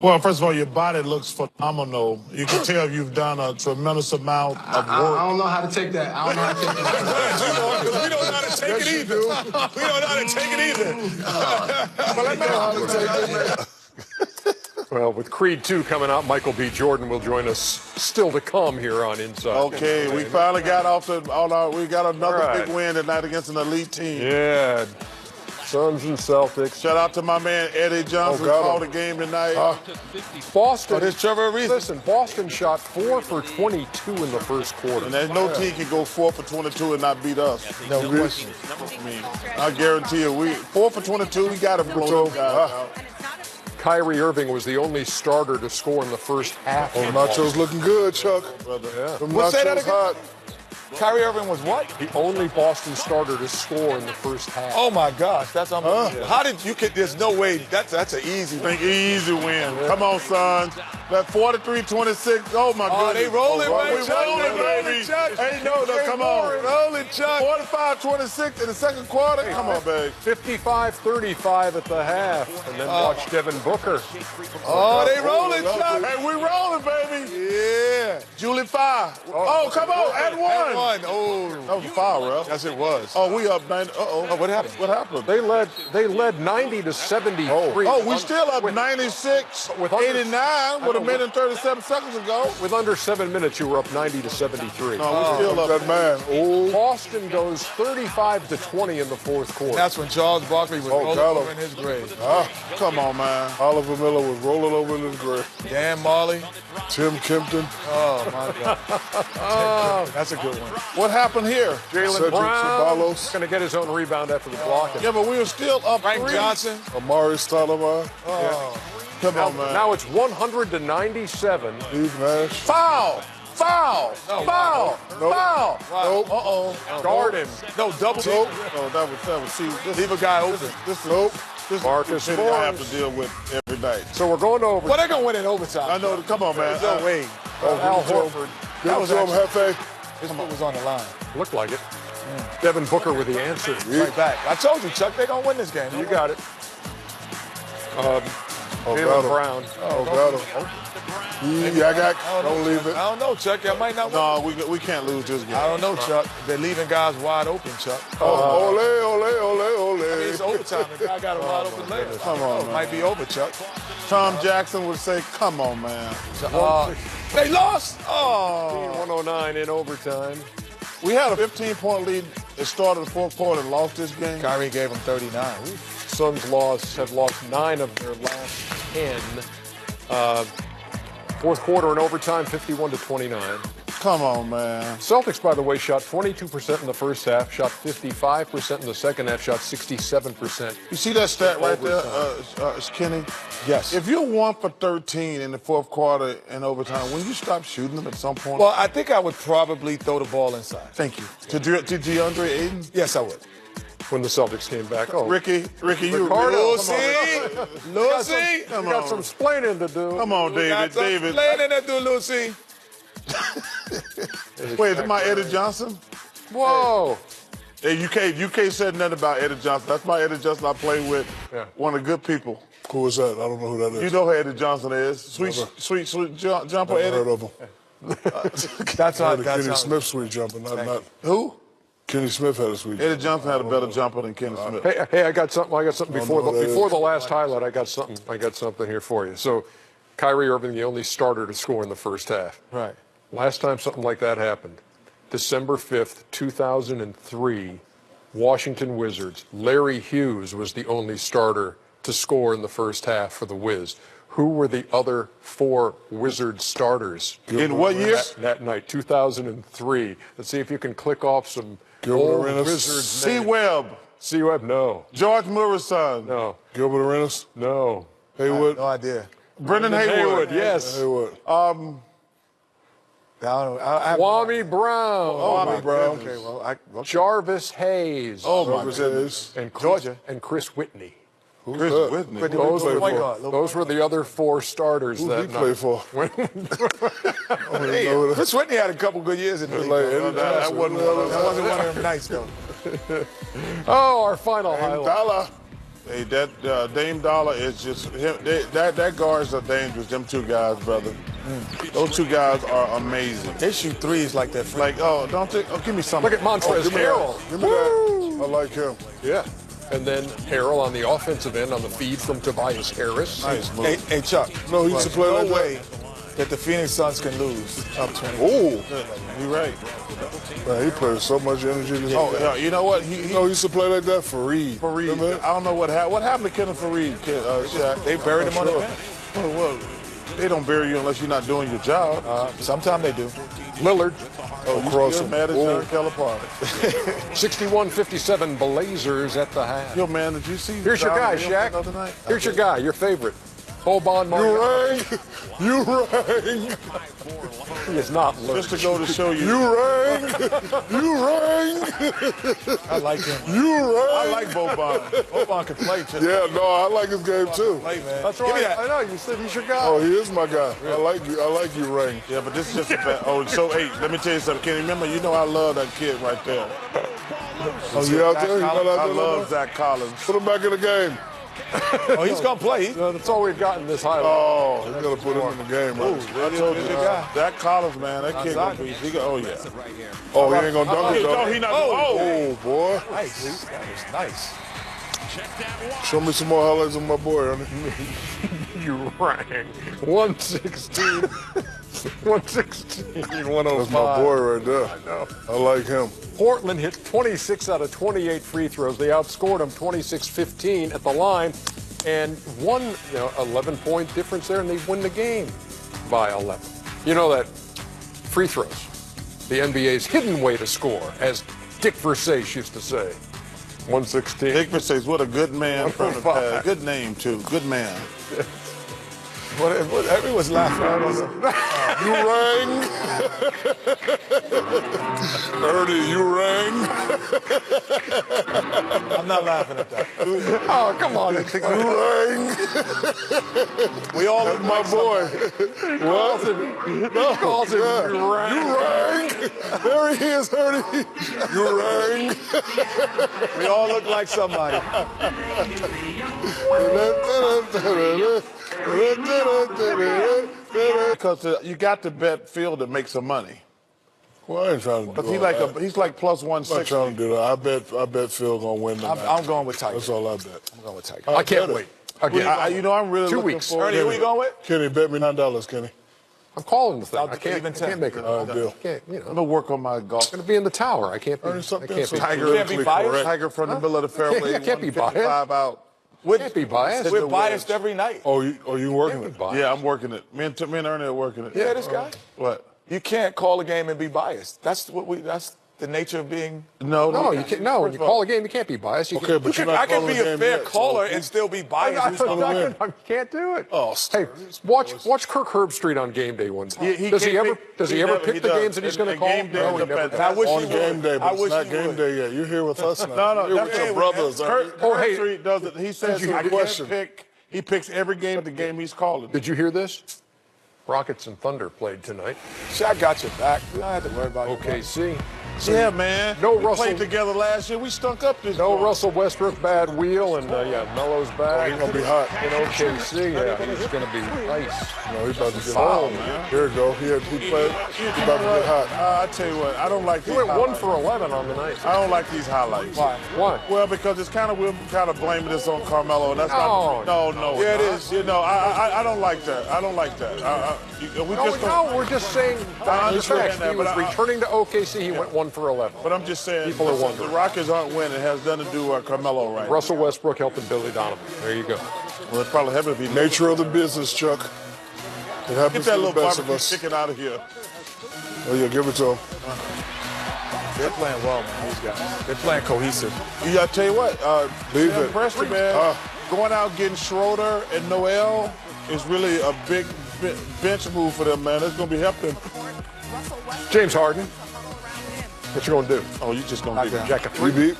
Well, first of all, your body looks phenomenal. You can tell you've done a tremendous amount of work. I don't know how to take that. I don't know how to take that. Because we don't know how to take it either. We don't know how to take it either. Well, let me know how to take it. Well, with Creed 2 coming out, Michael B. Jordan will join us still to come here on Inside. Okay, we finally got off we got another big win tonight against an elite team. Yeah, Suns and Celtics. Shout out to my man Eddie Johnson who called the game tonight. Boston. There's Trevor Ariza. Listen, Boston shot 4 for 22 in the first quarter. And there's no team can go 4 for 22 and not beat us. No question. I guarantee you, 4 for 22, we got to blow those guys out. Kyrie Irving was the only starter to score in the first half. Oh, Nacho's looking good, Chuck. Yeah. What's that again? Hot. Kyrie Irving was what? The only Boston starter to score in the first half. Oh my gosh, that's unbelievable. How did you get? There's no way. That's an easy. Think easy win. Come on, Suns. That 43-26. Oh my goodness. They rolling, man. We rolling, baby. Hey, no, come on. Rolling, Chuck. 45-26 in the second quarter. Come on, baby. 55-35 at the half, and then watch Devin Booker. Oh, they rolling, Chuck. Hey, we rolling, baby. Yeah. Julie 5. Oh, come on, and one. Oh, That was a foul, Ralph. yes, it was. Oh, we up 90. Uh-oh. What happened? What happened? They led 90-73. Oh, we still up 96, with 89 with a minute and 37 seconds ago. With under 7 minutes, you were up 90-73. No, we still up. That man. Oh, Boston goes 35-20 in the fourth quarter. That's when Charles Barkley was rolling got him. over in his grave. Come on, man. Oliver Miller was rolling over in his grave. Dan Marley. Tim Kempton. Oh, my God. That's a good one. What happened here? Jalen Cedric Brown Ceballos. going to get his own rebound after the block. Yeah, but we were still up Frank 3. Johnson. Amari Stoudemire. Come on, man. Now it's 100-97. Steve Nash. Foul! Foul! Foul! Nope. Foul! Nope. Uh-oh. Guard him. No, double team. Nope. Oh, that was, see, Leave a guy open. this is, Nope. this Marcus is the shit I have Morris. to deal with every night. So we're going over. Well, they're going to win in overtime. I know, come on, man. There's no way. Al Horford. That was Hefe. His foot was on the line. Looked like it. Devin Booker with the answer. Right back. I told you, Chuck, they're going to win this game. You got it. got Jalen him. Brown. Oh, got him. Don't leave it. I don't know, Chuck. I might not win. No, we can't lose this game. I don't know, Chuck. They're leaving guys wide open, Chuck. Ole, ole, ole, I mean, it's ole. overtime. The guy got a wide open later. Come on, man. Might be over, Chuck. Tom Jackson would say, come on, man. They lost. Oh. 109 in overtime. We had a 15-point lead at the start of the fourth quarter and lost this game. Kyrie gave him 39. Suns have lost 9 of their last 10. Fourth quarter in overtime, 51-29. Come on, man. Celtics, by the way, shot 22% in the first half, shot 55% in the second half, shot 67%. You see that stat right there, Kenny? Yes. If you're 1 for 13 in the fourth quarter and overtime, when you stop shooting them at some point? Well, I think I would probably throw the ball inside. Thank you. To DeAndre Ayton? Yes, I would. When the Celtics came back. Oh, Ricky, you Ricardo, Lucy. Lucy. you got some splaining to do. Come on, David. Playing to do, Lucy. Wait, is it my Eddie Johnson? Whoa. Hey, you can't say nothing about Eddie Johnson. That's my Eddie Johnson I play with. Yeah. One of the good people. Who is that? I don't know who that is. You know who Eddie Johnson is. Sweet jumper Never Eddie. heard of him. That's how. Kenny Smith sweet jumper, not Who? Kenny Smith had a sweet Eddie jumper. Johnson had a better jumper than Kenny Smith. Hey, I got something before know who that before is. the last highlight. I got something here for you. So, Kyrie Irving, the only starter to score in the first half. Right. Last time something like that happened, December 5th, 2003, Washington Wizards. Larry Hughes was the only starter to score in the first half for the Wiz. Who were the other 4 Wizards starters? In what year? That night, 2003. Let's see if you can click off some Gilbert old Arenas. Wizards C. names. Webb. C. Webb, no. George Murray's son. No. Gilbert Arenas. No. Haywood. No idea. Brendan Haywood. Yes. Haywood. I don't know. Kwame Brown. Kwame Brown. Okay, well, Jarvis Hayes. Oh, my Jarvis goodness. Hayes. and Georgia. And Chris Whitney. Who's Chris that? Whitney. Those play were, for? those were the other 4 starters Who that he play night. for? Hey, Chris Whitney had a couple good years in the league. Like though. Eddie that Johnson. wasn't That wasn't one of them nights, though. Oh, our final highlight. Dollar. Hey, that Dame Dollar is just him. That guards are dangerous. Them two guys, brother. Those two guys are amazing. They shoot threes like that. Like, don't they? Oh, give me some. Look at Montrezl Harrell. Give me that. I like him. Yeah. And then Harrell on the offensive end on the feed from Tobias Harris. Nice move. Hey, Chuck. No, he used to play no like way that. that the Phoenix Suns can lose up 20. Ooh, You're right. man, he plays so much energy. This Oh, you know what? He used to play like that for Reed. Fareed. I don't know what happened. What happened to Kenneth Fareed? Shaq? They buried him on the bench. Well, they don't bury you unless you're not doing your job. Sometimes they do. Lillard, You're still mad at John Calipari. 61-57 Blazers at the half. Yo, man, did you see? Here's your guy, Zion Shaq. the other night? Here's your guy, your favorite. Boban You Marjanovic. rang. You rang. He is not Just Lillard. to go to show you. You rang. You rang. I like him. You rang. I like Boban. Boban can play too. Yeah, no, I like his game too. Play, man. That's Give me right. that. I know, you said he's your guy. Oh, he is my guy. I like you. I like you, Rang. Yeah, but this is just a bad. Oh, so hey, let me tell you something. Can you remember? You know I love that kid right there. Oh, you out there? You not out I there? love Zach Collins. Put him back in the game. Oh, he's going to play. That's all we've got in this highlight. Oh, he's gonna put him in the game, right? I told you, Zach Collins, man, that kid gonna be. Oh yeah. Oh, he ain't gonna dunk it No, though. he not. Oh, boy. Nice. That was nice. Show me some more highlights of my boy, honey. You rang. 116. 116. 105. That's my boy right there. I know. I like him. Portland hit 26 out of 28 free throws. They outscored them 26-15 at the line and won, 11-point difference there, and they win the game by 11. You know that free throws, the NBA's hidden way to score, as Dick Versace used to say. 116. Dick Versace, what a good man from the past. Good name too. Good man. Everyone's laughing. You rang. Ernie, you rang. I'm not laughing at that. Oh, come on. You rang. We all That's my boy. What? No. Calls him Yeah. you rang. You rang. There he is, Ernie. You rang. We all look like somebody. Because you got to bet Phil to make some money. Well, I ain't trying to do Because he's all like plus I'm not 160. trying to do that. I bet Phil gonna win tonight. I'm going with Tiger. That's all I bet. I'm going with Tiger. I can't wait. Again, I'm really 2 looking weeks. forward Ernie, to who you going with? Kenny, bet me $9, Kenny. I'm calling the thing. I'll I can't, even I can't make it. All right, deal. I can't, I'm going to work on my golf. going to be in the tower. I can't be. Ernie, stop I being can't so be. Tiger, can't be biased? Tiger from the middle of the fairway. You can't be 155 out. Can't be biased. We're biased every night. Oh, you working it? Yeah, I'm working it. Me and Ernie are working it. Yeah, this guy. What? You can't call a game and be biased. That's the nature of being. No, you can't. No, when you call a game, you can't be biased. You Okay, but you're not I can calling be the a game fair yet, caller so- and still be biased. Who's gonna win? I can't do it. Oh, hey, watch Kirk Herbstreit on game day one time. Does he ever pick the games that he's going to call? Game day, No, he never does. I wish on he game would. day, I but it's wish not he game would. day yet. You're here with us now. No, You're with your brothers. Kirk hey. Herbstreit does it. He says you I hear can't question? pick. He picks every game the game he's calling. Did you hear this? Rockets and Thunder played tonight. Shaq got your back. You don't have to worry about it. OKC. Yeah, man. No we Russell- played together last year. We stunk up this No joint. Russell Westbrook bad wheel, and Melo's back. He's gonna be hot. In OKC, he's going to be nice. No, he's about to get Foul, hot. man. Here we go. He played. He's about to get hot. I tell you what, I don't like He these went 1 highlights. for 11 on the night. I don't like these highlights. Why? Well, because it's kind of we're kind of blaming this on Carmelo, and that's No. not. No. Yeah, it is. You know, I don't like that. I don't like that. We just don't. No, we're just saying I the facts. understand that, He was but returning to OKC. He went 1 for 11. But I'm just saying, People are wondering. the Rockets aren't winning. It has nothing to do with Carmelo right now. Russell Westbrook helping Billy Donovan. There you go. Well, it's probably having to be. Nature of the business, Chuck. It Get happens that to the little best of barbecue us. chicken out of here. Oh yeah, give it to him. They're playing well, man. These guys. They're playing cohesive. I tell you what, Leave Sam it. Presti, man, going out getting Schroeder and Noel is really a big bench move for them, man. It's going to be helping. James Harden. What you going to do? Oh, you just going to be Jack a We three? beat.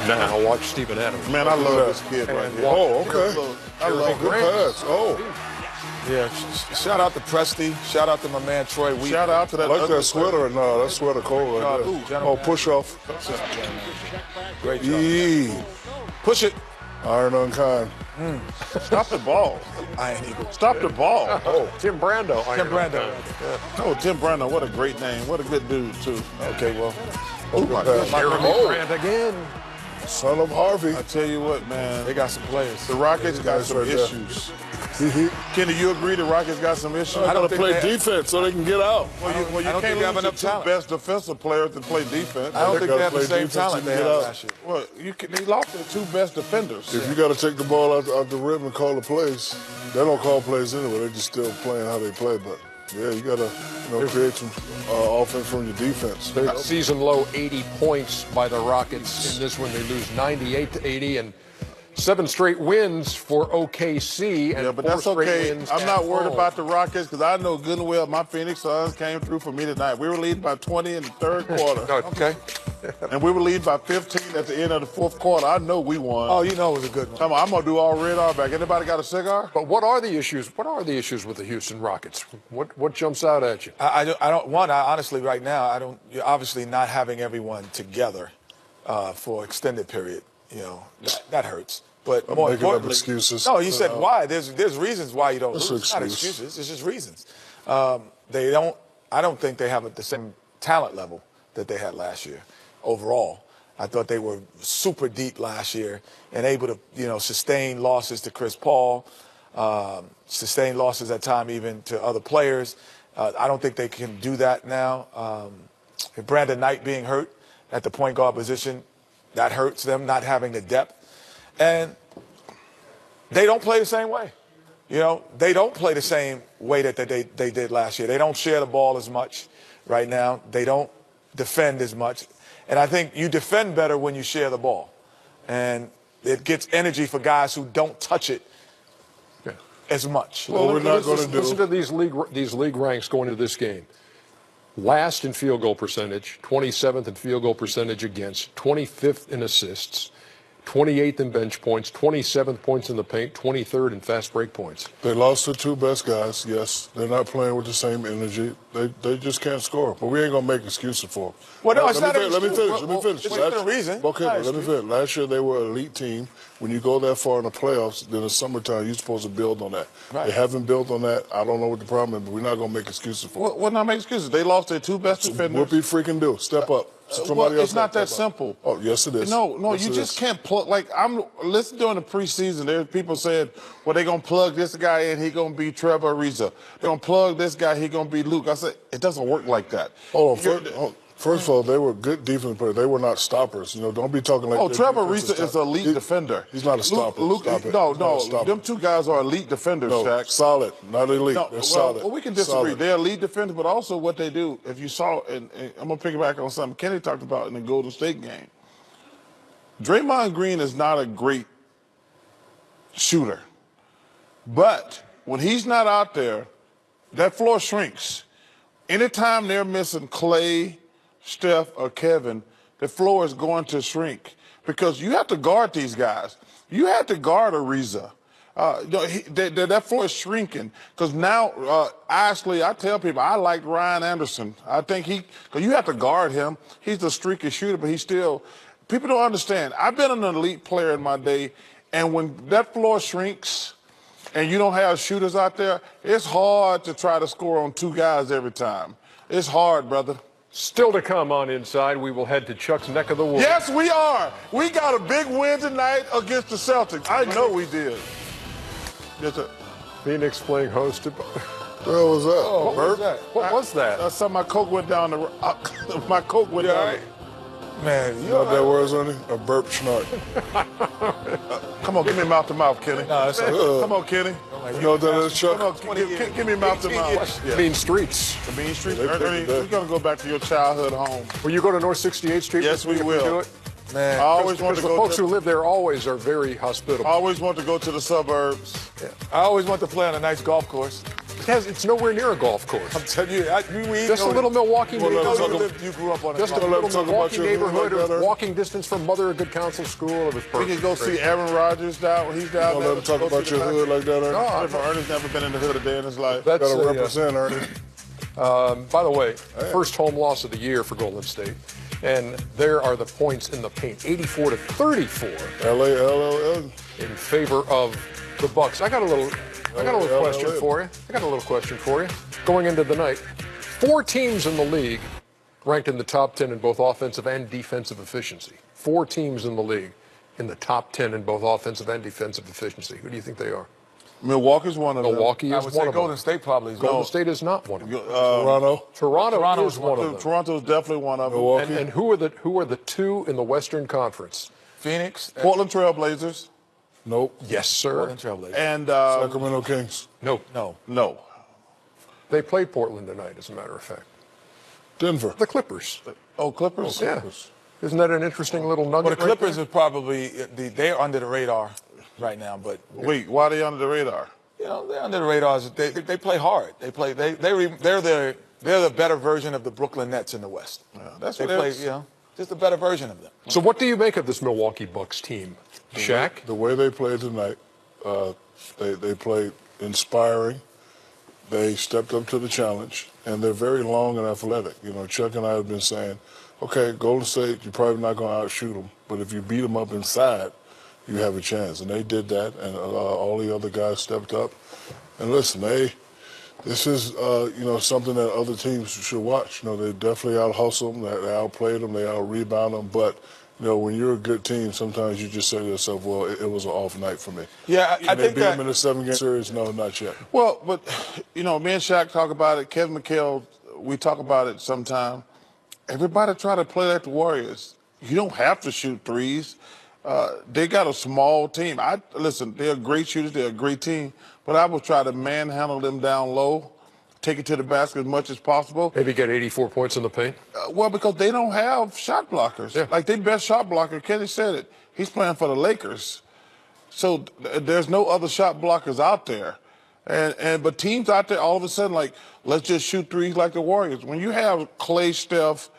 Now watch Steven Adams. Man, I love this kid right here. Oh, okay. I love Good Grant. pass. Oh, Yeah, shout out to Presti. Shout out to my man Troy Wheat. Shout out to that. I like that sweater. No, that sweater cold right there. Gentleman. Oh, push off. Great job. Yee. Push it. Iron unkind. Stop the ball. Iron Eagle. Stop the ball. Oh, Tim Brando. Tim Brando. Oh, Tim Brando, what a great name. What a good dude, too. Okay, well. Oh, my God. Brand again. Son of Harvey. I tell you what, man. They got some players. The Rockets got guys some right there. issues. Kenny, you agree the Rockets got some issues? I don't gotta think play they- defense so they can get out. Well, you I don't can't think they have lose enough the two talent. best defensive players to play defense. I don't think they have the gotta play same defense talent and they get had out. last year. Well, they lost their two best defenders. If you got to take the ball out the rim and call the plays, they don't call plays anyway. They're just still playing how they play. But yeah, you got to create some offense from your defense. Their season low 80 points by the Rockets. In this one, they lose 98-80, and 7 straight wins for OKC. And Yeah, but 4 that's straight okay. wins I'm at not worried home. about the Rockets because I know good and well my Phoenix Suns came through for me tonight. We were leading by 20 in the third quarter, Okay. and we were leading by 15 at the end of the fourth quarter. I know we won. Oh, you know it was a good one. I'm going to do all red back. Anybody got a cigar? But what are the issues? What are the issues with the Houston Rockets? What jumps out at you? I don't. One, honestly, right now, I don't. You're obviously not having everyone together for extended period. You know, that hurts. But more making up importantly, excuses. No, you said why. There's reasons why you don't That's lose. It's not excuse. excuses. It's just reasons. They don't. I don't think they have the same talent level that they had last year. Overall, I thought they were super deep last year and able to, sustain losses to Chris Paul, sustain losses at time even to other players. I don't think they can do that now. Brandon Knight being hurt at the point guard position, that hurts them, not having the depth. And they don't play the same way. They don't play the same way that they did last year. They don't share the ball as much right now. They don't defend as much. And I think you defend better when you share the ball. And it gets energy for guys who don't touch it as much. Well, we're not going to do. Listen to these league ranks going into this game. Last in field goal percentage, 27th in field goal percentage against, 25th in assists, 28th in bench points, 27th points in the paint, 23rd in fast break points. They lost the 2 best guys. Yes, they're not playing with the same energy. They just can't score. But we ain't gonna make excuses for them. Well, no, it's not an Let me excuse. finish. It's a reason. Okay, Not an let me finish. Last year they were an elite team. When you go that far in the playoffs, then in the summertime you're supposed to build on that. Right. They haven't built on that. I don't know what the problem is, but we're not gonna make excuses for them. What not make excuses? They lost their two best defenders. Whoopie freaking do. Step up. Well, it's not that simple. Oh, yes, it is. No, Yes, you it just is. can't plug. Listen, during the preseason, there's people saying, well, they're going to plug this guy in, he going to be Trevor Ariza. They're going to plug this guy, he going to be Luke. I said, it doesn't work like that. Hold on. First of all, they were good defense players. They were not stoppers. Don't be talking like. Oh, they're Trevor defensive Ariza is an elite defender. He's not a stopper. Stop it. No, He's not a stopper. them two guys are elite defenders, No, Shaq. solid, not elite. No, They're solid. Well, we can disagree. Solid. They're elite defenders, but also what they do, if you saw, and I'm going to piggyback on something Kenny talked about in the Golden State game. Draymond Green is not a great shooter. But when he's not out there, that floor shrinks. Anytime they're missing Clay, Steph, or Kevin, the floor is going to shrink because you have to guard these guys. You have to guard Ariza. That floor is shrinking because now, actually, I tell people I like Ryan Anderson. I think because you have to guard him. He's a streaky shooter, but people don't understand. I've been an elite player in my day, and when that floor shrinks and you don't have shooters out there, it's hard to try to score on two guys every time. It's hard, brother. Still to come on Inside, we will head to Chuck's neck of the woods. Yes, we are. We got a big win tonight against the Celtics. I know we did. Yes, sir. Phoenix playing hosted. What the hell was that? Oh, what was that? What was that? That's how my Coke went down the. My Coke went down. Right. Man, You know what that was, honey? A burp snort. Come on, give me mouth to mouth, Kenny. No, it's Come on, Kenny. You know what that is, Chuck? Come on, give me mouth to mouth. Yeah. Mean Streets. The Mean Street. They picked Ernie, it up. we're gonna go back to your childhood home. Will you go to North 68th Street? Yes, with me we if will. do it? Man, I always want Because to the go. folks who live there always are very hospitable. I always want to go to the suburbs. I always want to play on a nice golf course. It's nowhere near a golf course. I'm telling you, Just a little Milwaukee Well, neighborhood. you grew up on Just a Well, little let's talk about Milwaukee your hood neighborhood. like It that, was Ernie. walking distance from Mother of Good Counsel School. It was We perfect. can go see Aaron Rodgers down. He's down Don't there. let him talk Go about see your the hood like that, Ernie. No, I'm- Ernie's never been in the hood a day in his life. That's Gotta a, represent, Ernie. by the way, first home loss of the year for Golden State. And there are the points in the paint, 84-34 LA. in favor of the Bucks. I got a little question for you. Going into the night, 4 teams in the league ranked in the top 10 in both offensive and defensive efficiency. 4 teams in the league in the top 10 in both offensive and defensive efficiency. Who do you think they are? Milwaukee's one of them. Milwaukee I is would one say of them. Golden State probably is. Golden State is not one of them. Toronto. Toronto is one of them. Toronto's definitely one of them. Milwaukee. And who are the 2 in the Western Conference? Phoenix. Portland Trailblazers Nope. Yes, sir. Portland Trailblazers. and Sacramento Kings. No. no. They play Portland tonight, as a matter of fact. Denver. The Clippers. Oh, Clippers. Yeah. Isn't that an interesting little nugget? Well, the right Clippers there? are probably they're under the radar right now, but Wait, why are they under the radar? you know they're under the radars. They play hard. They're the better version of the Brooklyn Nets in the West. That's They what play, it is. just a better version of them. So what do you make of this Milwaukee Bucks team? Shaq? The way they played tonight, they played inspiring. They stepped up to the challenge, and they're very long and athletic. You know, Chuck and I have been saying, okay, Golden State, you're probably not going to outshoot them, but if you beat them up inside, you have a chance. And they did that, and all the other guys stepped up. And listen, this is something that other teams should watch. You know, they definitely out-hustle them, they outplayed them, they out-rebound them, but you know, when you're a good team, sometimes you just say to yourself, well, it was an off night for me. Yeah, I They think beat that them in a 7-game series? No, not yet. Well, but, you know, me and Shaq talk about it. Kevin McHale, we talk about it sometime. Everybody try to play like the Warriors. You don't have to shoot threes. They got a small team. Listen, they're great shooters. They're a great team. But I would try to manhandle them down low, take it to the basket as much as possible. Maybe get 84 points in the paint? Well, because they don't have shot blockers. Yeah. Like, their best shot blocker, Kenny said it, he's playing for the Lakers. So there's no other shot blockers out there. But teams out there, all of a sudden, like, let's just shoot threes like the Warriors. When you have Clay, Steph,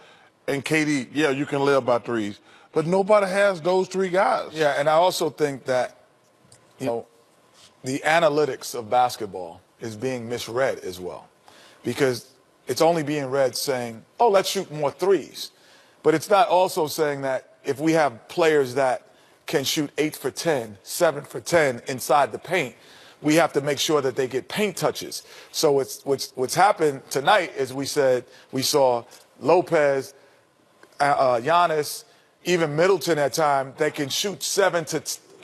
and KD, yeah, you can live by threes. But nobody has those 3 guys. Yeah, and I also think that, the analytics of basketball is being misread as well. Because it's only being read saying, oh, let's shoot more threes. But it's not also saying that if we have players that can shoot 8 for 10, 7 for 10 inside the paint, we have to make sure that they get paint touches. So what's happened tonight is we saw Lopez, Giannis, even Middleton at time, they can shoot 7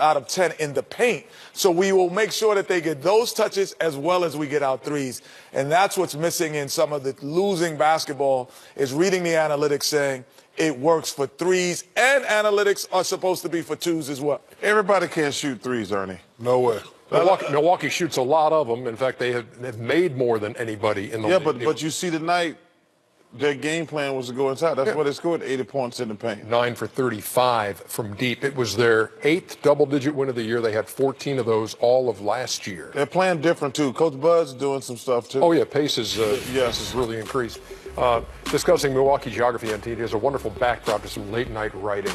out of 10 in the paint. So we will make sure that they get those touches as well as we get our threes. And that's what's missing in some of the losing basketball is reading the analytics saying it works for threes and analytics are supposed to be for 2s as well. Everybody can't shoot threes, Ernie. No way. Milwaukee shoots a lot of them. In fact, they have made more than anybody in the league. Yeah, but you see tonight, their game plan was to go inside. That's why they scored 80 points in the paint. 9 for 35 from deep. It was their 8th double-digit win of the year. They had 14 of those all of last year. They're playing different, too. Coach Bud's doing some stuff, too. Oh, yeah, pace has really increased. Discussing Milwaukee geography on TV, there's a wonderful backdrop to some late-night writing.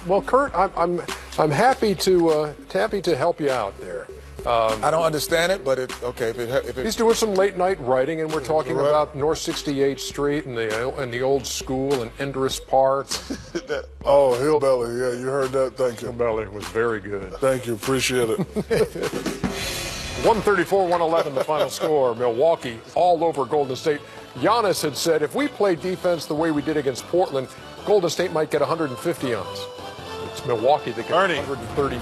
Well, Kurt, I'm happy to help you out there. I don't understand it, but if He's doing some late night writing, and we're talking about North 68th Street and the old school and Endress Park. Oh, Hillbilly. Yeah, you heard that. Thank you. Hillbilly was very good. Thank you. Appreciate it. 134-111 the final score. Milwaukee all over Golden State. Giannis had said if we play defense the way we did against Portland, Golden State might get 150 on us. It's Milwaukee that gets 130.